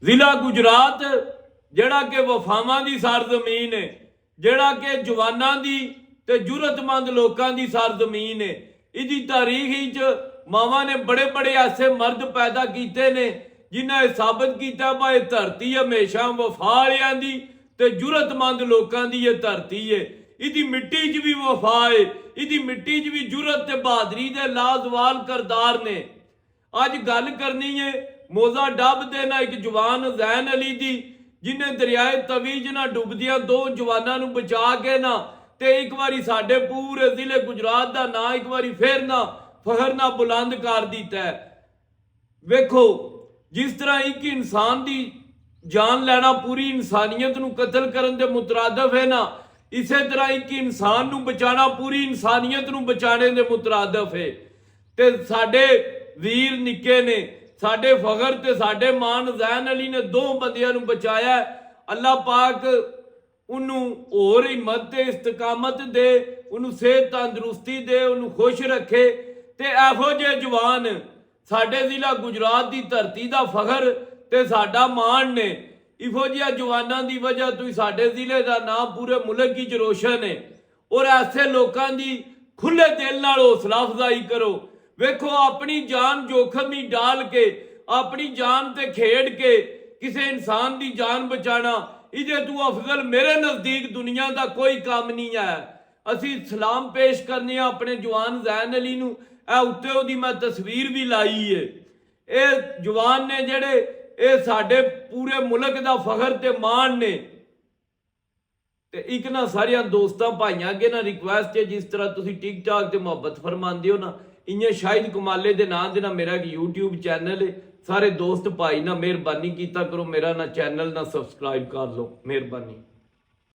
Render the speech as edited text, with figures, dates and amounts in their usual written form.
ਜ਼ਿਲ੍ਹਾ ਗੁਜਰਾਤ ਜਿਹੜਾ ਕਿ ਵਫਾਵਾਂ ਦੀ ਸਰਜ਼ਮੀਨ ਹੈ, ਜਿਹੜਾ ਕਿ ਜਵਾਨਾਂ ਦੀ ਤੇ ਜੁਰਤਮੰਦ ਲੋਕਾਂ ਦੀ ਸਰਜ਼ਮੀਨ ਹੈ। ਇਹਦੀ ਤਾਰੀਖ ਵਿੱਚ ਮਾਵਾਂ ਨੇ ਬੜੇ ਬੜੇ ਐਸੇ ਮਰਦ ਪੈਦਾ ਕੀਤੇ ਨੇ ਜਿਨ੍ਹਾਂ ਇਹ ਸਾਬਤ ਕੀਤਾ ਬਾ ਇਹ ਧਰਤੀ ਹਮੇਸ਼ਾ ਵਫਾ ਵਾਲਿਆਂ ਦੀ ਤੇ ਜੁਰਤਮੰਦ ਲੋਕਾਂ ਦੀ ਇਹ ਧਰਤੀ ਹੈ। ਇਹਦੀ ਮਿੱਟੀ 'ਚ ਵੀ ਵਫਾ ਹੈ, ਇਹਦੀ ਮਿੱਟੀ 'ਚ ਵੀ ਜੁਰਤ ਤੇ ਬਹਾਦਰੀ ਦੇ ਲਾਜ਼ਵਾਲ ਕਰਦਾਰ ਨੇ। ਅੱਜ ਗੱਲ ਕਰਨੀ ਹੈ ਮੋਜ਼ਾ ਡੱਬ ਦੇ ਨਾ ਇੱਕ ਜਵਾਨ ਜ਼ੈਨ ਅਲੀ ਦੀ, ਜਿਨੇ ਦਰਿਆਏ ਤਵੀਜ ਨਾਲ ਡੁੱਬਦਿਆਂ ਦੋ ਜਵਾਨਾਂ ਨੂੰ ਬਚਾ ਕੇ ਨਾ ਤੇ ਇੱਕ ਵਾਰੀ ਸਾਡੇ ਪੂਰੇ ਜ਼ਿਲ੍ਹੇ ਗੁਜਰਾਤ ਦਾ ਨਾਂ ਇੱਕ ਵਾਰੀ ਫੇਰ ਨਾ ਫਖਰ ਨਾਲ ਬੁਲੰਦ ਕਰ ਦਿੱਤਾ ਹੈ। ਵੇਖੋ ਜਿਸ ਤਰ੍ਹਾਂ ਇੱਕ ਇਨਸਾਨ ਦੀ ਜਾਨ ਲੈਣਾ ਪੂਰੀ ਇਨਸਾਨੀਅਤ ਨੂੰ ਕਤਲ ਕਰਨ ਦੇ ਮੁਤਰਾਦਫ ਹੈ ਨਾ, ਇਸੇ ਤਰ੍ਹਾਂ ਇੱਕ ਇਨਸਾਨ ਨੂੰ ਬਚਾਣਾ ਪੂਰੀ ਇਨਸਾਨੀਅਤ ਨੂੰ ਬਚਾਣੇ ਦੇ ਮੁਤਰਾਦਫ ਹੈ। ਤੇ ਸਾਡੇ ਵੀਰ ਨਿੱਕੇ ਨੇ, ਸਾਡੇ ਫਖਰ ਤੇ ਸਾਡੇ ਮਾਨ ਜ਼ੈਨ ਅਲੀ ਨੇ ਦੋ ਬੰਦਿਆਂ ਨੂੰ ਬਚਾਇਆ। ਅੱਲਾਹ ਪਾਕ ਉਹਨੂੰ ਹੋਰ ਹਿੰਮਤ ਤੇ ਇਸਤਕਾਮਤ ਦੇ, ਉਹਨੂੰ ਸਿਹਤ ਤੰਦਰੁਸਤੀ ਦੇ, ਉਹਨੂੰ ਖੁਸ਼ ਰੱਖੇ। ਤੇ ਇਹੋ ਜਿਹੇ ਜਵਾਨ ਸਾਡੇ ਜ਼ਿਲ੍ਹਾ ਗੁਜਰਾਤ ਦੀ ਧਰਤੀ ਦਾ ਫਖਰ ਤੇ ਸਾਡਾ ਮਾਣ ਨੇ। ਇਹੋ ਜਿਹਾ ਜਵਾਨਾਂ ਦੀ ਵਜ੍ਹਾ ਤੋਂ ਸਾਡੇ ਜ਼ਿਲ੍ਹੇ ਦਾ ਨਾਮ ਪੂਰੇ ਮੁਲਕ ਵਿੱਚ ਰੋਸ਼ਨ ਹੈ। ਔਰ ਐਸੇ ਲੋਕਾਂ ਦੀ ਖੁੱਲੇ ਦਿਲ ਨਾਲ ਹੌਸਲਾ ਅਫਜ਼ਾਈ ਕਰੋ। ਵੇਖੋ ਆਪਣੀ ਜਾਨ ਜੋਖਮ ਵਿੱਚ ਡਾਲ ਕੇ, ਆਪਣੀ ਜਾਨ ਤੇ ਖੇਡ ਕੇ ਕਿਸੇ ਇਨਸਾਨ ਦੀ ਜਾਨ ਬਚਾਣਾ, ਇਹਦੇ ਤੋਂ ਅਫਜ਼ਲ ਮੇਰੇ ਨਜ਼ਦੀਕ ਦੁਨੀਆ ਦਾ ਕੋਈ ਕੰਮ ਨਹੀਂ ਹੈ। ਅਸੀਂ ਸਲਾਮ ਪੇਸ਼ ਕਰਨੇ ਆ ਆਪਣੇ ਜਵਾਨ ਜ਼ੈਨ ਅਲੀ ਨੂੰ। ਇਹ ਉੱਤੇ ਉਹਦੀ ਮੈਂ ਤਸਵੀਰ ਵੀ ਲਾਈ ਹੈ। ਇਹ ਜਵਾਨ ਨੇ ਜਿਹੜੇ ਇਹ ਸਾਡੇ ਪੂਰੇ ਮੁਲਕ ਦਾ ਫਖਰ ਤੇ ਮਾਣ ਨੇ। ਤੇ ਇੱਕ ਨਾ ਸਾਰਿਆਂ ਦੋਸਤਾਂ ਭਾਈਆਂ ਅੱਗੇ ਨਾ ਰਿਕੁਐਸਟ ਹੈ, ਜਿਸ ਤਰ੍ਹਾਂ ਤੁਸੀਂ ਟਿਕਟੌਕ ਤੇ ਮੁਹੱਬਤ ਫਰਮਾਉਂਦੇ ਹੋ ਨਾ, ਇੰਨੇ ਸ਼ਾਹਿਦ ਕਮਾਲੇ ਦੇ ਨਾਂ ਦੇ ਨਾਲ ਮੇਰਾ ਇੱਕ YouTube ਚੈਨਲ ਹੈ। ਸਾਰੇ ਦੋਸਤ ਭਾਈ ਨਾ ਮਿਹਰਬਾਨੀ ਕੀਤਾ ਕਰੋ, ਮੇਰਾ ਨਾ ਚੈਨਲ ਨਾ ਸਬਸਕ੍ਰਾਈਬ ਕਰ ਲਓ, ਮਿਹਰਬਾਨੀ।